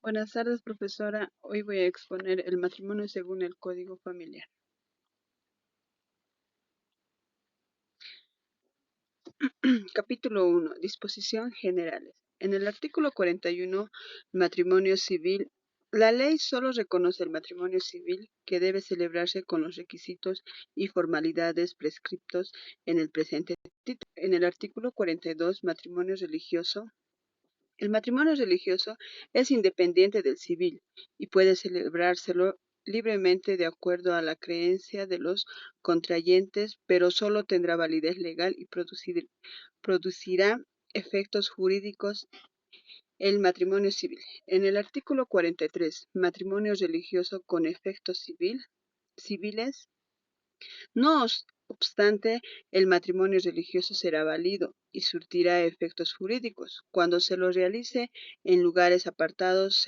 Buenas tardes, profesora. Hoy voy a exponer el matrimonio según el Código Familiar. Capítulo 1. Disposición generales. En el artículo 41, matrimonio civil, la ley solo reconoce el matrimonio civil que debe celebrarse con los requisitos y formalidades prescriptos en el presente título. En el artículo 42, matrimonio religioso, el matrimonio religioso es independiente del civil y puede celebrárselo libremente de acuerdo a la creencia de los contrayentes, pero solo tendrá validez legal y producirá efectos jurídicos el matrimonio civil. En el artículo 43, matrimonio religioso con efectos civiles, no obstante, el matrimonio religioso será válido y surtirá efectos jurídicos cuando se lo realice en lugares apartados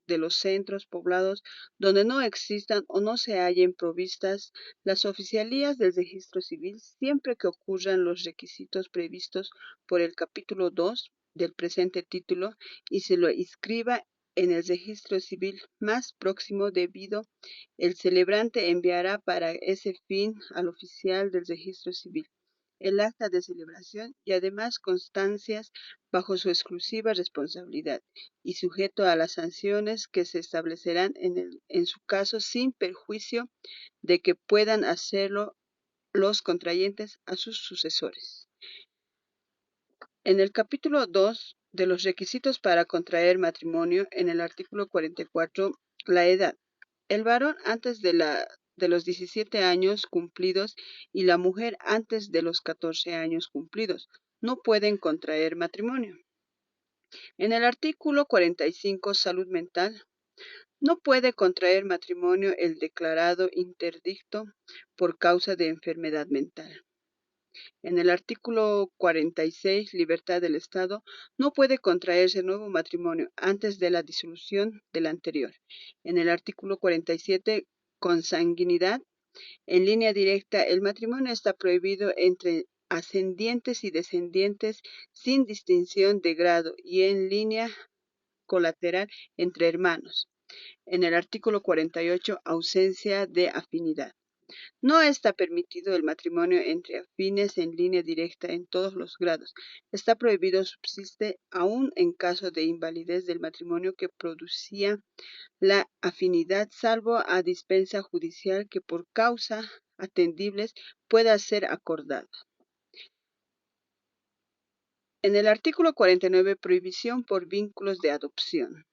de los centros poblados donde no existan o no se hallen provistas las oficialías del registro civil, siempre que ocurran los requisitos previstos por el capítulo 2 del presente título y se lo inscriba en el registro civil más próximo debido. El celebrante enviará para ese fin al oficial del registro civil el acta de celebración y además constancias bajo su exclusiva responsabilidad y sujeto a las sanciones que se establecerán en su caso sin perjuicio de que puedan hacerlo los contrayentes a sus sucesores. En el capítulo 2 de los requisitos para contraer matrimonio, en el artículo 44, la edad. El varón antes de los 17 años cumplidos y la mujer antes de los 14 años cumplidos no pueden contraer matrimonio. En el artículo 45, salud mental, no puede contraer matrimonio el declarado interdicto por causa de enfermedad mental. En el artículo 46, libertad del Estado, no puede contraerse nuevo matrimonio antes de la disolución del anterior. En el artículo 47, consanguinidad, en línea directa, el matrimonio está prohibido entre ascendientes y descendientes sin distinción de grado y en línea colateral entre hermanos. En el artículo 48, ausencia de afinidad. No está permitido el matrimonio entre afines en línea directa en todos los grados. Está prohibido subsiste aún en caso de invalidez del matrimonio que producía la afinidad, salvo a dispensa judicial que por causa atendibles pueda ser acordada. En el artículo 49, prohibición por vínculos de adopción.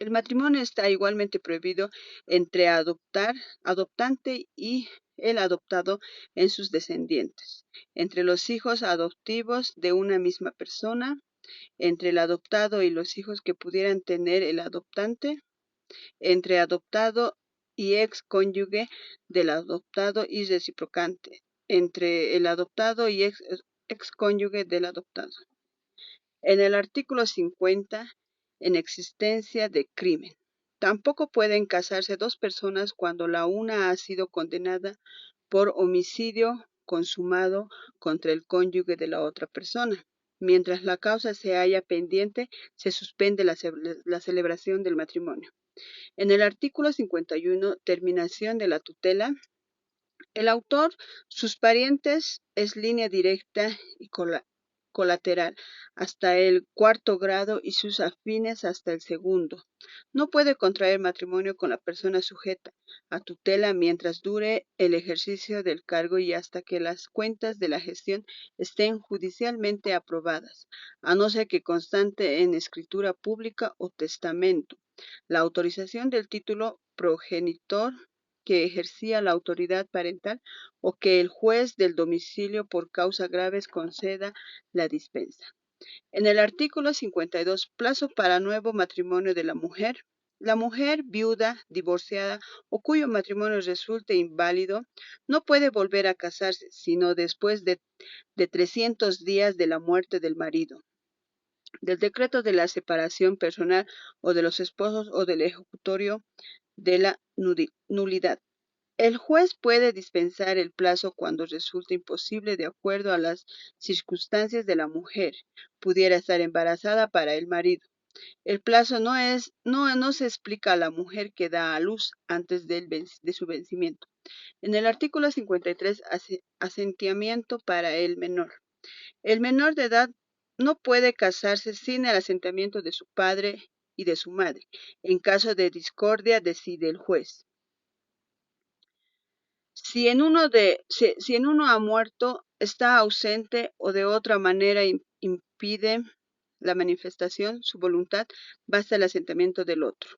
El matrimonio está igualmente prohibido entre adoptante y el adoptado en sus descendientes, entre los hijos adoptivos de una misma persona, entre el adoptado y los hijos que pudieran tener el adoptante, entre adoptado y ex cónyuge del adoptado y reciprocante, entre el adoptado y ex cónyuge del adoptado. En el artículo 50, en existencia de crimen. Tampoco pueden casarse dos personas cuando la una ha sido condenada por homicidio consumado contra el cónyuge de la otra persona. Mientras la causa se halla pendiente, se suspende la celebración del matrimonio. En el artículo 51, terminación de la tutela, el autor, sus parientes es línea directa y colateral hasta el cuarto grado y sus afines hasta el segundo. No puede contraer matrimonio con la persona sujeta a tutela mientras dure el ejercicio del cargo y hasta que las cuentas de la gestión estén judicialmente aprobadas, a no ser que constante en escritura pública o testamento. La autorización del título progenitor que ejercía la autoridad parental o que el juez del domicilio por causa graves conceda la dispensa. En el artículo 52, plazo para nuevo matrimonio de la mujer. La mujer viuda, divorciada o cuyo matrimonio resulte inválido no puede volver a casarse sino después de 300 días de la muerte del marido, del decreto de la separación personal o de los esposos o del ejecutorio de la nulidad. El juez puede dispensar el plazo cuando resulte imposible de acuerdo a las circunstancias de la mujer. Pudiera estar embarazada para el marido. El plazo no se explica a la mujer que da a luz antes de su vencimiento. En el artículo 53, asentamiento para el menor. El menor de edad no puede casarse sin el asentamiento de su padre y de su madre. En caso de discordia, decide el juez. Si en uno ha muerto, está ausente o de otra manera impide la manifestación, su voluntad, basta el asentamiento del otro.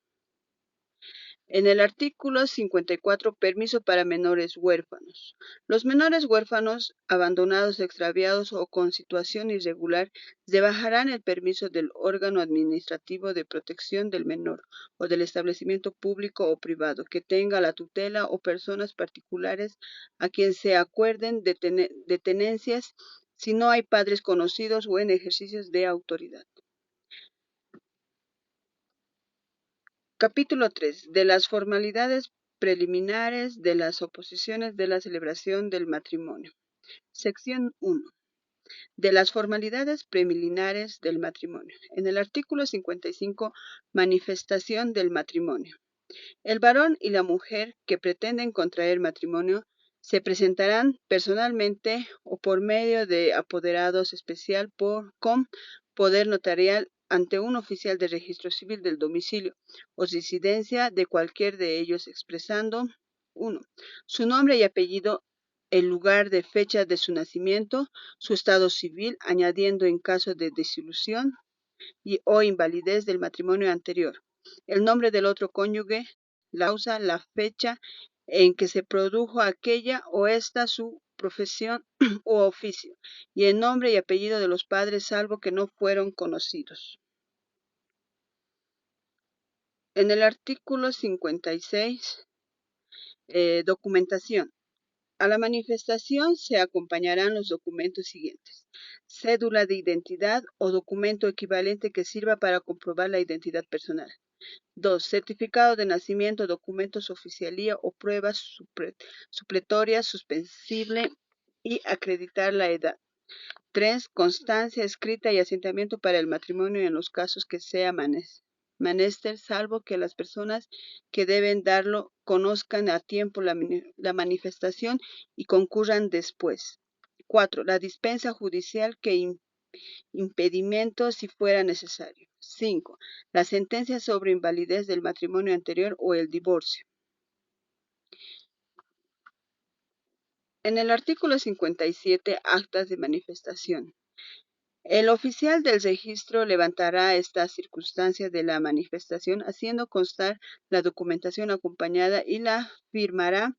En el artículo 54, permiso para menores huérfanos. Los menores huérfanos, abandonados, extraviados o con situación irregular, debajarán el permiso del órgano administrativo de protección del menor o del establecimiento público o privado que tenga la tutela o personas particulares a quien se acuerden de tenencias si no hay padres conocidos o en ejercicios de autoridad. Capítulo 3. De las formalidades preliminares de las oposiciones de la celebración del matrimonio. Sección 1. De las formalidades preliminares del matrimonio. En el artículo 55, manifestación del matrimonio. El varón y la mujer que pretenden contraer matrimonio se presentarán personalmente o por medio de apoderados especial con poder notarial ante un oficial de registro civil del domicilio o residencia de cualquier de ellos expresando 1. Su nombre y apellido, el lugar de fecha de su nacimiento, su estado civil, añadiendo en caso de disolución o invalidez del matrimonio anterior, el nombre del otro cónyuge, la causa, la fecha en que se produjo aquella o esta su profesión u oficio, y el nombre y apellido de los padres, salvo que no fueron conocidos. En el artículo 56, documentación. A la manifestación se acompañarán los documentos siguientes: cédula de identidad o documento equivalente que sirva para comprobar la identidad personal. 2. Certificado de nacimiento, documentos oficialía o pruebas supletorias, suspensible y acreditar la edad. 3. Constancia escrita y asentamiento para el matrimonio en los casos que sea menester, salvo que las personas que deben darlo conozcan a tiempo la manifestación y concurran después. 4. La dispensa judicial que impedimento si fuera necesario. 5. La sentencia sobre invalidez del matrimonio anterior o el divorcio. En el artículo 57, actas de manifestación. El oficial del registro levantará esta circunstancia de la manifestación, haciendo constar la documentación acompañada y la firmará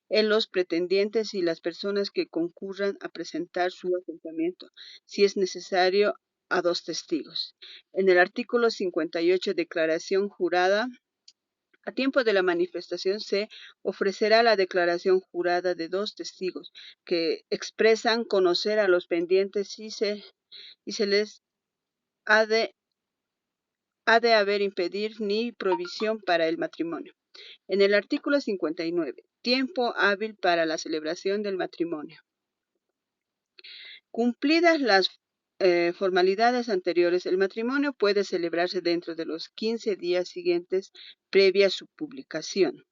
en los pretendientes y las personas que concurran a presentar su asentamiento, si es necesario, a 2 testigos. En el artículo 58, declaración jurada. A tiempo de la manifestación se ofrecerá la declaración jurada de 2 testigos que expresan conocer a los pendientes y se les ha de haber impedir ni prohibición para el matrimonio. En el artículo 59, tiempo hábil para la celebración del matrimonio. Cumplidas las formalidades anteriores, el matrimonio puede celebrarse dentro de los 15 días siguientes previa su publicación.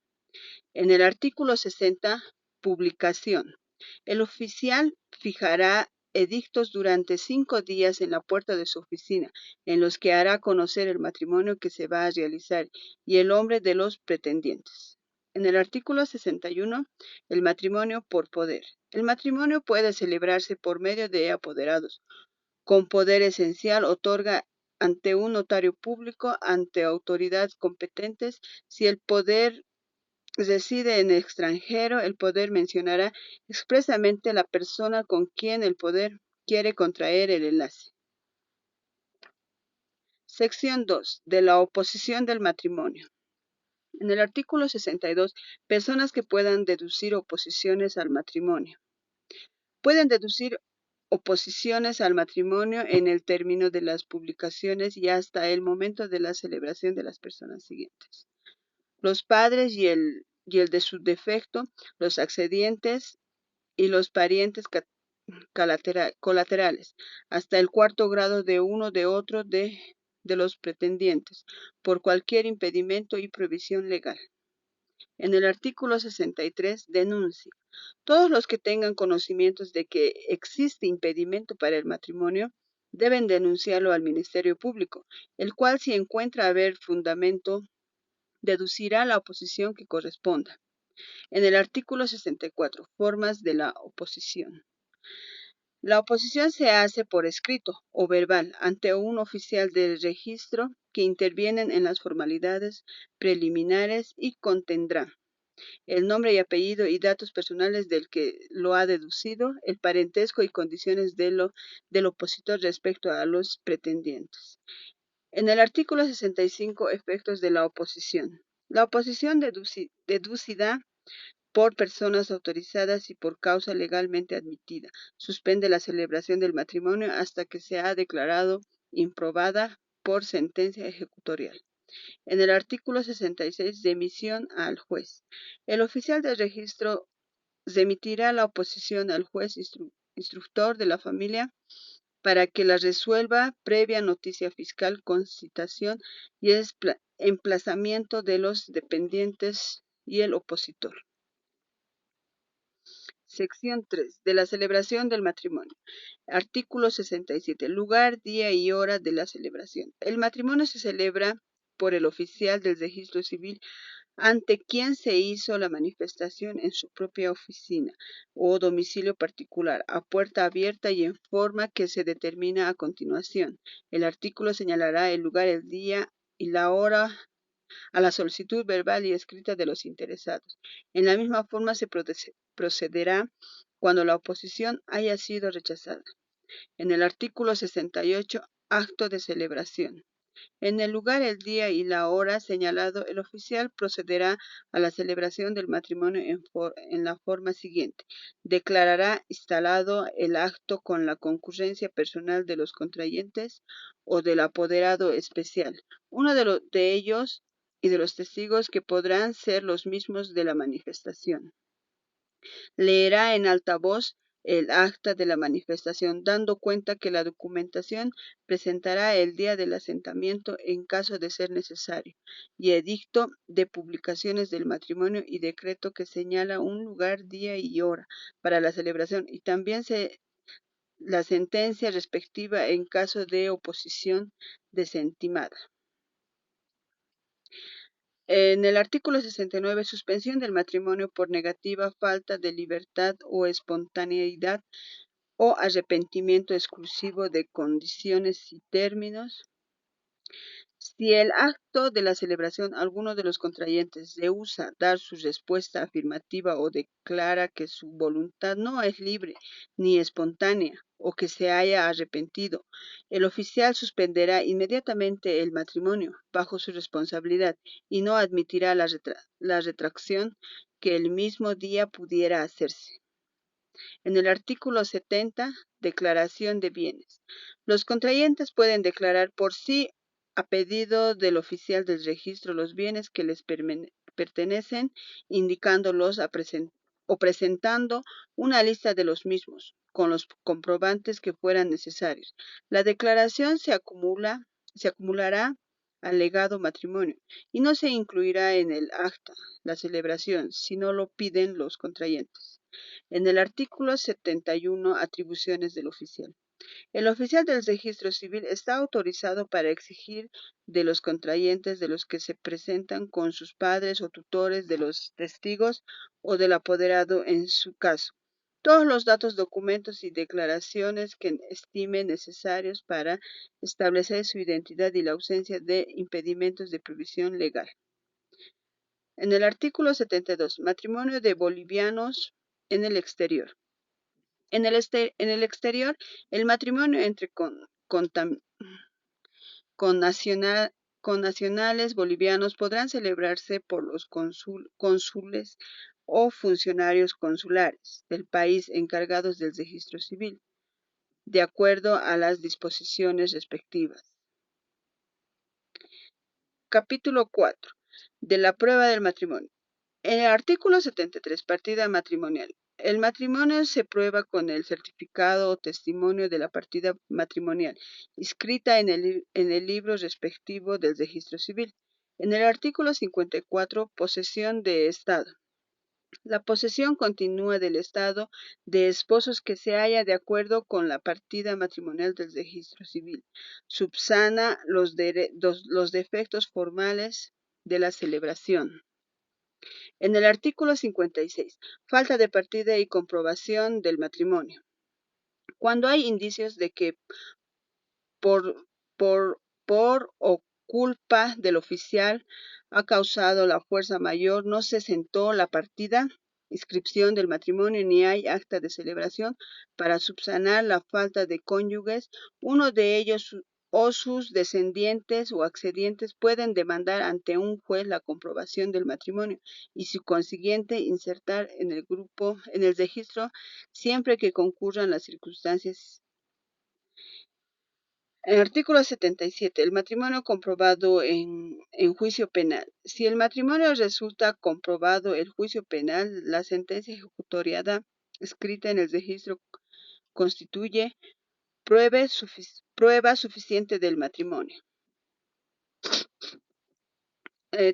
En el artículo 60, publicación. El oficial fijará edictos durante 5 días en la puerta de su oficina, en los que hará conocer el matrimonio que se va a realizar y el nombre de los pretendientes. En el artículo 61, el matrimonio por poder. El matrimonio puede celebrarse por medio de apoderados. Con poder esencial otorga ante un notario público, ante autoridades competentes, si el poder reside en el extranjero, el poder mencionará expresamente la persona con quien el poder quiere contraer el enlace. Sección 2. De la oposición del matrimonio. En el artículo 62, personas que puedan deducir oposiciones al matrimonio. Pueden deducir oposiciones al matrimonio en el término de las publicaciones y hasta el momento de la celebración de las personas siguientes: los padres y el de su defecto, los accedientes y los parientes colaterales, hasta el 4º grado de uno de otro de de los pretendientes por cualquier impedimento y prohibición legal. En el artículo 63, denuncia. Todos los que tengan conocimientos de que existe impedimento para el matrimonio deben denunciarlo al Ministerio Público, el cual, si encuentra haber fundamento, deducirá la oposición que corresponda. En el artículo 64, formas de la oposición. La oposición se hace por escrito o verbal ante un oficial del registro que interviene en las formalidades preliminares y contendrá el nombre y apellido y datos personales del que lo ha deducido, el parentesco y condiciones del opositor respecto a los pretendientes. En el artículo 65, efectos de la oposición. La oposición deducida por personas autorizadas y por causa legalmente admitida. Suspende la celebración del matrimonio hasta que sea declarado improbada por sentencia ejecutorial. En el artículo 66, remisión al juez. El oficial de registro remitirá la oposición al juez instructor de la familia para que la resuelva previa noticia fiscal con citación y emplazamiento de los dependientes y el opositor. Sección 3. De la celebración del matrimonio. Artículo 67. Lugar, día y hora de la celebración. El matrimonio se celebra por el oficial del registro civil ante quien se hizo la manifestación en su propia oficina o domicilio particular, a puerta abierta y en forma que se determina a continuación. El artículo señalará el lugar, el día y la hora a la solicitud verbal y escrita de los interesados. En la misma forma se procederá cuando la oposición haya sido rechazada. En el artículo 68, acto de celebración. En el lugar, el día y la hora señalado, el oficial procederá a la celebración del matrimonio en la forma siguiente. Declarará instalado el acto con la concurrencia personal de los contrayentes o del apoderado especial, uno de ellos y de los testigos que podrán ser los mismos de la manifestación. Leerá en alta voz el acta de la manifestación, dando cuenta que la documentación presentará el día del asentamiento en caso de ser necesario, y edicto de publicaciones del matrimonio y decreto que señala un lugar, día y hora para la celebración, y también la sentencia respectiva en caso de oposición desentimada. En el artículo 69, suspensión del matrimonio por negativa, falta de libertad o espontaneidad o arrepentimiento exclusivo de condiciones y términos. Si el acto de la celebración alguno de los contrayentes rehúsa dar su respuesta afirmativa o declara que su voluntad no es libre ni espontánea o que se haya arrepentido, el oficial suspenderá inmediatamente el matrimonio bajo su responsabilidad y no admitirá la retracción que el mismo día pudiera hacerse. En el artículo 70, declaración de bienes. Los contrayentes pueden declarar por sí, a pedido del oficial del registro, los bienes que les pertenecen, indicándolos o presentando una lista de los mismos, con los comprobantes que fueran necesarios. La declaración se acumulará al legado matrimonio y no se incluirá en el acta la celebración si no lo piden los contrayentes. En el artículo 71, atribuciones del oficial. El oficial del registro civil está autorizado para exigir de los contrayentes, de los que se presentan con sus padres o tutores, de los testigos o del apoderado en su caso, todos los datos, documentos y declaraciones que estime necesarios para establecer su identidad y la ausencia de impedimentos de provisión legal. En el artículo 72, matrimonio de bolivianos en el exterior. En el exterior, el matrimonio entre connacionales bolivianos podrán celebrarse por los cónsules o funcionarios consulares del país encargados del registro civil, de acuerdo a las disposiciones respectivas. Capítulo 4. De la prueba del matrimonio. En el artículo 73, partida matrimonial. El matrimonio se prueba con el certificado o testimonio de la partida matrimonial, inscrita en el libro respectivo del registro civil. En el artículo 54, posesión de Estado. La posesión continua del Estado de esposos que se halla de acuerdo con la partida matrimonial del registro civil. Subsana los defectos formales de la celebración. En el artículo 56, falta de partida y comprobación del matrimonio. Cuando hay indicios de que por, por o culpa del oficial ha causado la fuerza mayor, no se sentó la partida, inscripción del matrimonio, ni hay acta de celebración para subsanar la falta de cónyuges, uno de ellos o sus descendientes o accedientes pueden demandar ante un juez la comprobación del matrimonio y su consiguiente insertar en el registro, siempre que concurran las circunstancias. El artículo 77. El matrimonio comprobado en juicio penal. Si el matrimonio resulta comprobado el juicio penal, la sentencia ejecutoriada escrita en el registro constituye prueba suficiente del matrimonio.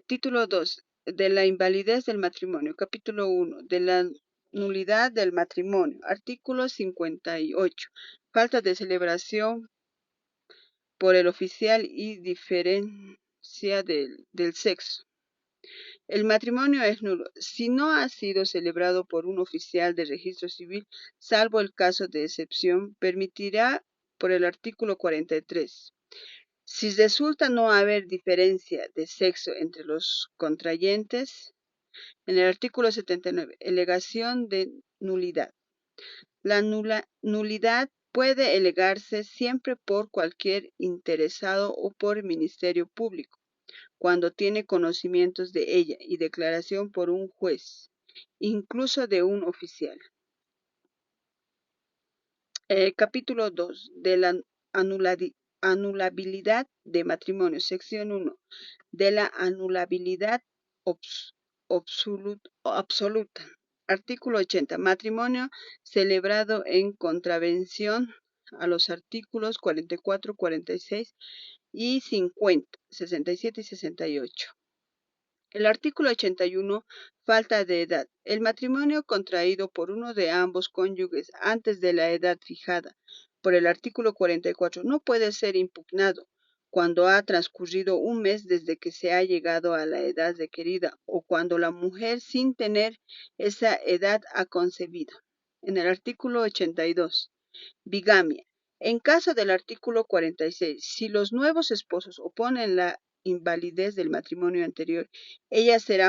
Título 2. De la invalidez del matrimonio. Capítulo 1. De la nulidad del matrimonio. Artículo 58. Falta de celebración por el oficial y diferencia del sexo. El matrimonio es nulo si no ha sido celebrado por un oficial de registro civil, salvo el caso de excepción, permitirá por el artículo 43. Si resulta no haber diferencia de sexo entre los contrayentes, en el artículo 79, alegación de nulidad. La nulidad puede alegarse siempre por cualquier interesado o por el Ministerio Público, cuando tiene conocimientos de ella y declaración por un juez, incluso de un oficial. Capítulo 2. De la anulabilidad de matrimonio. Sección 1. De la anulabilidad absoluta. Artículo 80. Matrimonio celebrado en contravención a los artículos 44, 46 y 50, 67 y 68. El artículo 81. Falta de edad. El matrimonio contraído por uno de ambos cónyuges antes de la edad fijada por el artículo 44 no puede ser impugnado cuando ha transcurrido un mes desde que se ha llegado a la edad requerida o cuando la mujer sin tener esa edad ha concebido. En el artículo 82. Bigamia. En caso del artículo 46, si los nuevos esposos oponen la invalidez del matrimonio anterior, ella se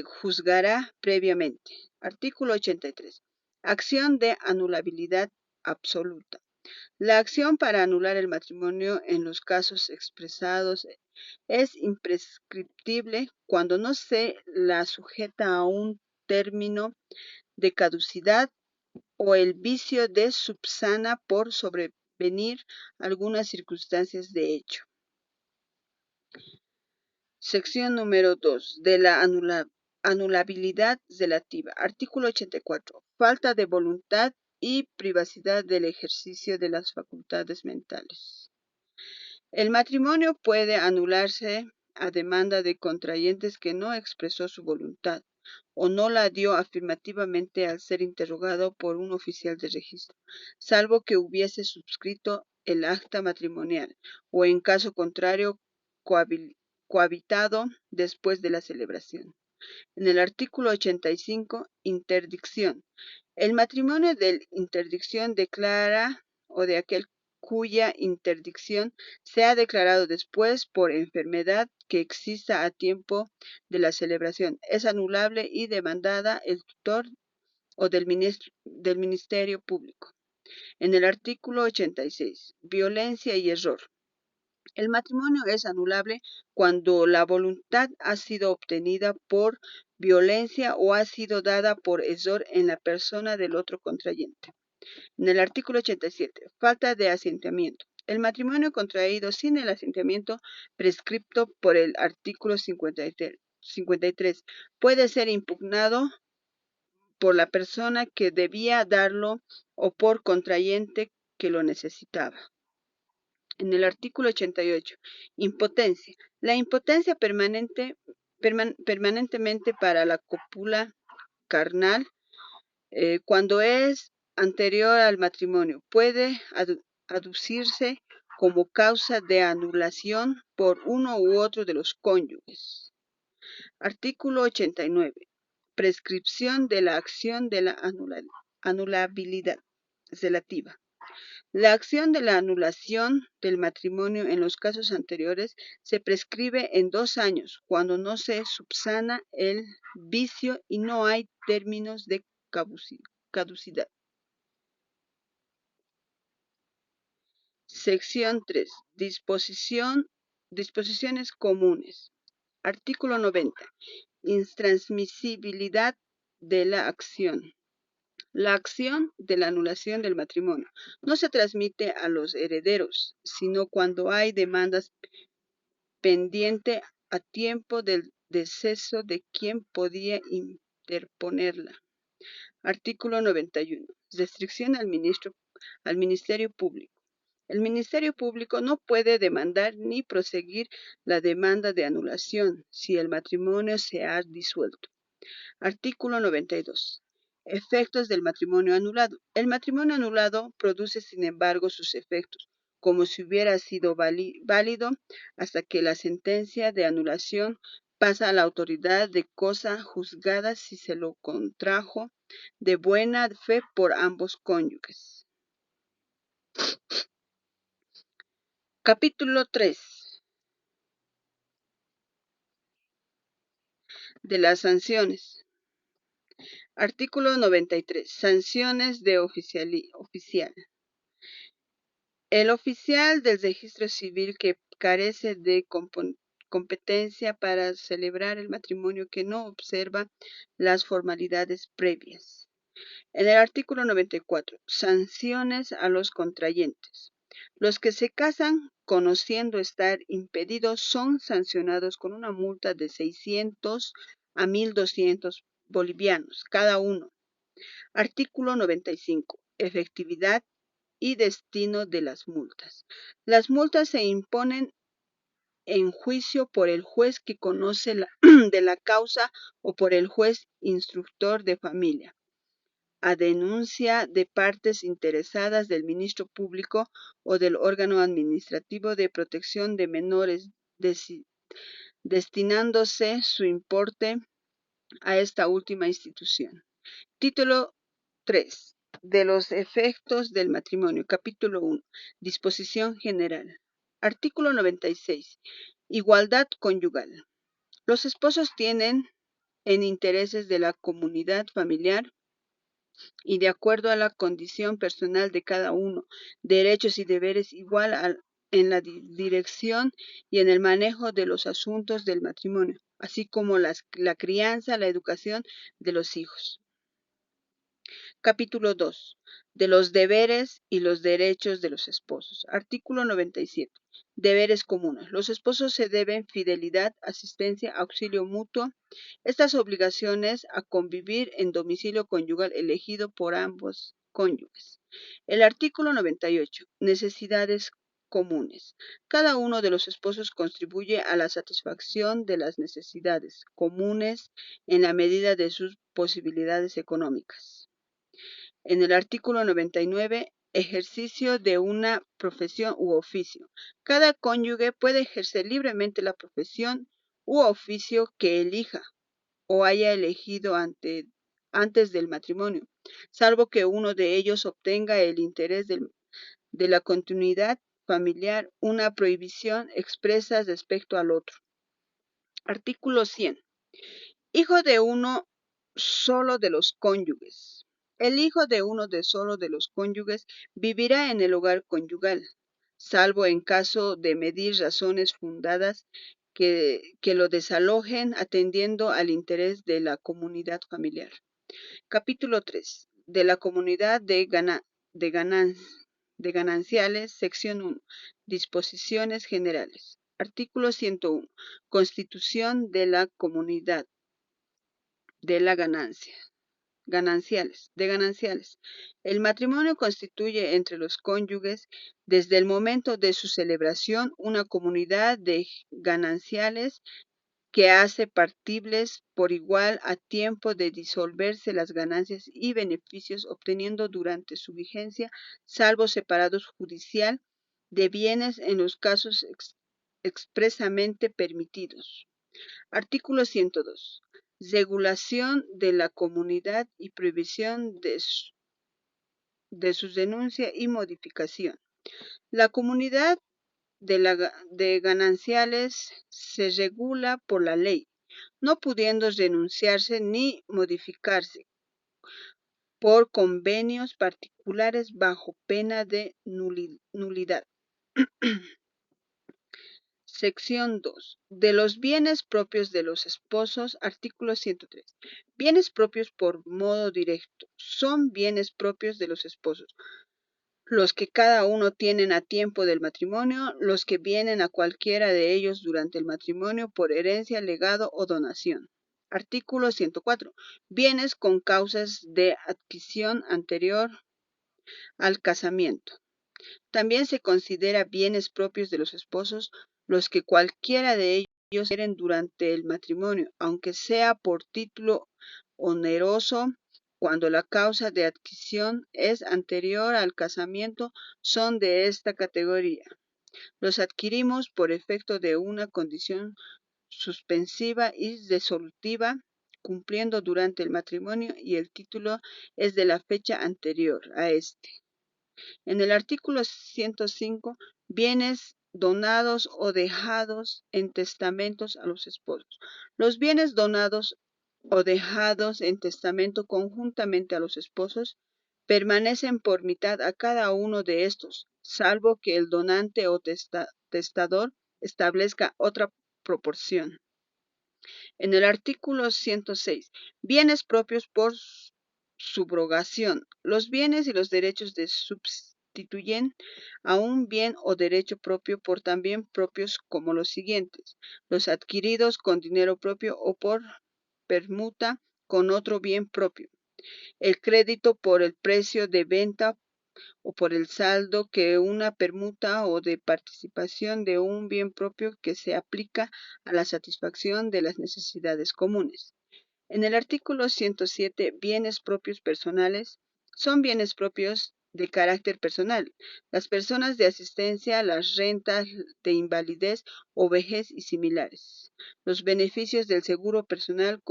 juzgará previamente. Artículo 83. Acción de anulabilidad absoluta. La acción para anular el matrimonio en los casos expresados es imprescriptible cuando no se la sujeta a un término de caducidad o el vicio de subsana por sobrevenir algunas circunstancias de hecho. Sección número 2. De la anulabilidad relativa. Artículo 84. Falta de voluntad y privacidad del ejercicio de las facultades mentales. El matrimonio puede anularse a demanda de contrayentes que no expresó su voluntad o no la dio afirmativamente al ser interrogado por un oficial de registro, salvo que hubiese suscrito el acta matrimonial o en caso contrario cohabitado después de la celebración. En el artículo 85, interdicción. El matrimonio de interdicción declara o de aquel cuya interdicción se ha declarado después por enfermedad que exista a tiempo de la celebración, es anulable y demandada el tutor o del Ministerio Público. En el artículo 86, violencia y error. El matrimonio es anulable cuando la voluntad ha sido obtenida por violencia o ha sido dada por error en la persona del otro contrayente. En el artículo 87, falta de asentimiento. El matrimonio contraído sin el asentimiento prescripto por el artículo 53 53. Puede ser impugnado por la persona que debía darlo o por contrayente que lo necesitaba. En el artículo 88, impotencia. La impotencia permanentemente para la cópula carnal, cuando es anterior al matrimonio, puede aducirse como causa de anulación por uno u otro de los cónyuges. Artículo 89. Prescripción de la acción de la anulabilidad relativa. La acción de la anulación del matrimonio en los casos anteriores se prescribe en 2 años cuando no se subsana el vicio y no hay términos de caducidad. Sección 3. Disposiciones comunes. Artículo 90. Intransmisibilidad de la acción. La acción de la anulación del matrimonio no se transmite a los herederos, sino cuando hay demandas pendiente a tiempo del deceso de quien podía interponerla. Artículo 91. Restricción al Ministerio Público. El Ministerio Público no puede demandar ni proseguir la demanda de anulación si el matrimonio se ha disuelto. Artículo 92. Efectos del matrimonio anulado. El matrimonio anulado produce, sin embargo, sus efectos, como si hubiera sido válido hasta que la sentencia de anulación pasa a la autoridad de cosa juzgada si se lo contrajo de buena fe por ambos cónyuges. Capítulo 3. De las sanciones. Artículo 93. Sanciones de oficial. El oficial del registro civil que carece de competencia para celebrar el matrimonio que no observa las formalidades previas. En el artículo 94. Sanciones a los contrayentes. Los que se casan conociendo estar impedidos son sancionados con una multa de 600 a 1.200 bolivianos cada uno. Artículo 95. Efectividad y destino de las multas. Las multas se imponen en juicio por el juez que conoce de la causa o por el juez instructor de familia, a denuncia de partes interesadas del ministro público o del órgano administrativo de protección de menores, destinándose su importe a esta última institución. Título 3. De los efectos del matrimonio. Capítulo 1. Disposición general. Artículo 96. Igualdad conyugal. Los esposos tienen, en intereses de la comunidad familiar y de acuerdo a la condición personal de cada uno, derechos y deberes igual en la dirección y en el manejo de los asuntos del matrimonio, así como la crianza, la educación de los hijos. Capítulo 2. De los deberes y los derechos de los esposos. Artículo 97. Deberes comunes. Los esposos se deben fidelidad, asistencia, auxilio mutuo. Estas obligaciones a convivir en domicilio conyugal elegido por ambos cónyuges. El artículo 98. Necesidades comunes. Cada uno de los esposos contribuye a la satisfacción de las necesidades comunes en la medida de sus posibilidades económicas. En el artículo 99, ejercicio de una profesión u oficio. Cada cónyuge puede ejercer libremente la profesión u oficio que elija o haya elegido antes del matrimonio, salvo que uno de ellos obtenga el interés de la continuidad familiar, una prohibición expresa respecto al otro. Artículo 100. Hijo de uno solo de los cónyuges. El hijo de uno solo de los cónyuges vivirá en el hogar conyugal, salvo en caso de medir razones fundadas que lo desalojen atendiendo al interés de la comunidad familiar. Capítulo 3. De la comunidad de gananciales, sección 1. Disposiciones generales. Artículo 101. Constitución de la comunidad de la ganancia. Gananciales. El matrimonio constituye entre los cónyuges, desde el momento de su celebración, una comunidad de gananciales que hace partibles por igual a tiempo de disolverse las ganancias y beneficios obteniendo durante su vigencia, salvo separados judicial, de bienes en los casos expresamente permitidos. Artículo 102. Regulación de la comunidad y prohibición de su denuncia y modificación. La comunidad de gananciales se regula por la ley, no pudiendo renunciarse ni modificarse por convenios particulares bajo pena de nulidad. Sección 2. De los bienes propios de los esposos, artículo 103. Bienes propios por modo directo. Son bienes propios de los esposos, los que cada uno tienen a tiempo del matrimonio, los que vienen a cualquiera de ellos durante el matrimonio por herencia, legado o donación. Artículo 104. Bienes con causas de adquisición anterior al casamiento. También se considera bienes propios de los esposos los que cualquiera de ellos quieren durante el matrimonio, aunque sea por título oneroso, cuando la causa de adquisición es anterior al casamiento, son de esta categoría. Los adquirimos por efecto de una condición suspensiva y resolutiva, cumpliendo durante el matrimonio y el título es de la fecha anterior a este. En el artículo 105, bienes donados o dejados en testamentos a los esposos. Los bienes donados o dejados en testamento conjuntamente a los esposos permanecen por mitad a cada uno de estos, salvo que el donante o testador establezca otra proporción. En el artículo 106, bienes propios por subrogación. Los bienes y los derechos de sustituyen a un bien o derecho propio por también propios como los siguientes: los adquiridos con dinero propio o por permuta con otro bien propio, el crédito por el precio de venta o por el saldo que una permuta o de participación de un bien propio que se aplica a la satisfacción de las necesidades comunes. En el artículo 107, bienes propios personales, son bienes propios de carácter personal. Las personas de asistencia, las rentas de invalidez o vejez y similares. Los beneficios del seguro personal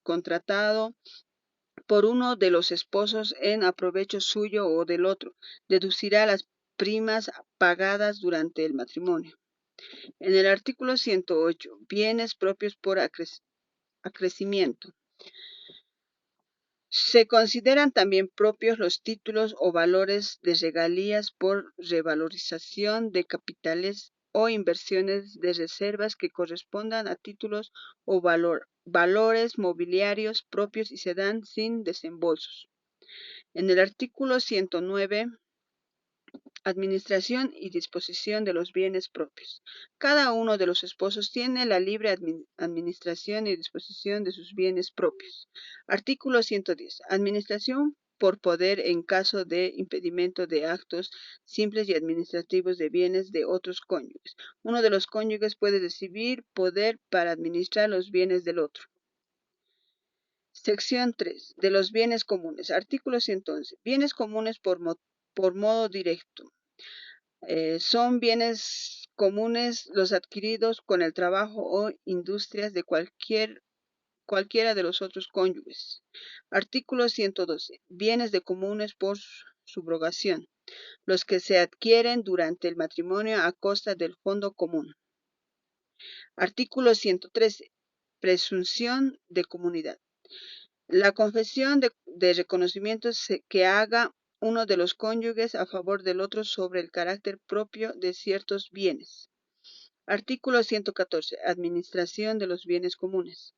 contratado por uno de los esposos en aprovecho suyo o del otro, deducirá las primas pagadas durante el matrimonio. En el artículo 108, bienes propios por acrecimiento. Se consideran también propios los títulos o valores de regalías por revalorización de capitales o inversiones de reservas que correspondan a títulos o valores mobiliarios propios y se dan sin desembolsos. En el artículo 109, administración y disposición de los bienes propios. Cada uno de los esposos tiene la libre administración y disposición de sus bienes propios. Artículo 110. Administración por poder en caso de impedimento de actos simples y administrativos de bienes de otros cónyuges. Uno de los cónyuges puede recibir poder para administrar los bienes del otro. Sección 3. De los bienes comunes. Artículo 111. Bienes comunes por modo directo. Son bienes comunes los adquiridos con el trabajo o industrias de cualquiera de los otros cónyuges. Artículo 112. Bienes de comunes por subrogación. Los que se adquieren durante el matrimonio a costa del fondo común. Artículo 113. Presunción de comunidad. La confesión de reconocimiento que haga uno de los cónyuges a favor del otro sobre el carácter propio de ciertos bienes. Artículo 114. Administración de los bienes comunes.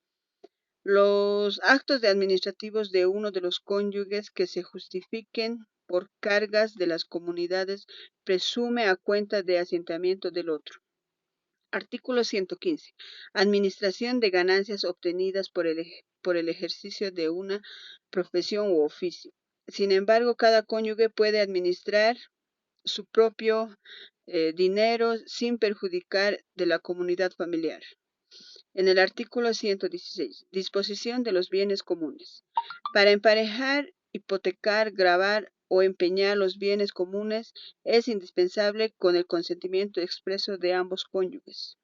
Los actos administrativos de uno de los cónyuges que se justifiquen por cargas de las comunidades presume a cuenta de asentamiento del otro. Artículo 115. Administración de ganancias obtenidas por el ejercicio de una profesión u oficio. Sin embargo, cada cónyuge puede administrar su propio dinero sin perjudicar de la comunidad familiar. En el artículo 116, disposición de los bienes comunes. Para emparejar, hipotecar, gravar o empeñar los bienes comunes es indispensable con el consentimiento expreso de ambos cónyuges.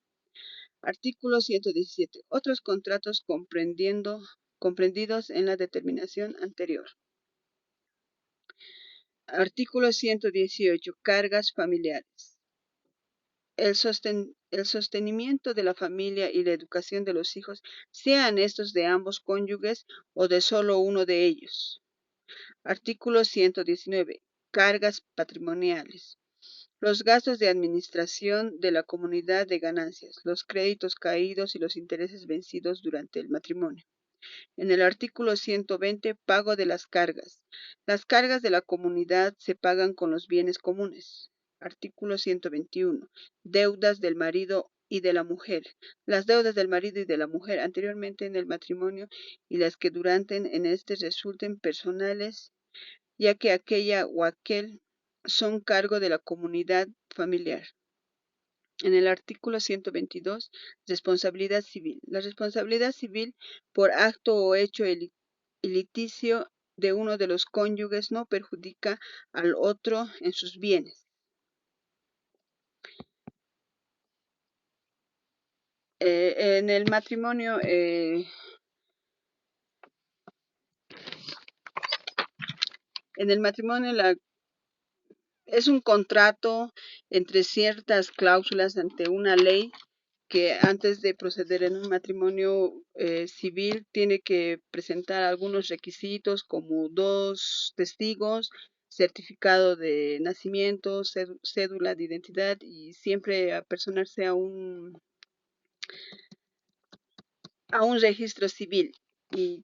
Artículo 117. Otros contratos comprendidos en la determinación anterior. Artículo 118. Cargas familiares. El sostenimiento de la familia y la educación de los hijos, sean estos de ambos cónyuges o de solo uno de ellos. Artículo 119. Cargas patrimoniales. Los gastos de administración de la comunidad de ganancias, los créditos caídos y los intereses vencidos durante el matrimonio. En el artículo 120, pago de las cargas. Las cargas de la comunidad se pagan con los bienes comunes. Artículo 121. Deudas del marido y de la mujer. Las deudas del marido y de la mujer anteriormente en el matrimonio y las que durante en este resulten personales, ya que aquella o aquel son cargo de la comunidad familiar. En el artículo 122, responsabilidad civil. La responsabilidad civil por acto o hecho ilícito de uno de los cónyuges no perjudica al otro en sus bienes. En el matrimonio, es un contrato entre ciertas cláusulas ante una ley que antes de proceder en un matrimonio civil tiene que presentar algunos requisitos como 2 testigos, certificado de nacimiento, cédula de identidad y siempre apersonarse a un registro civil. Y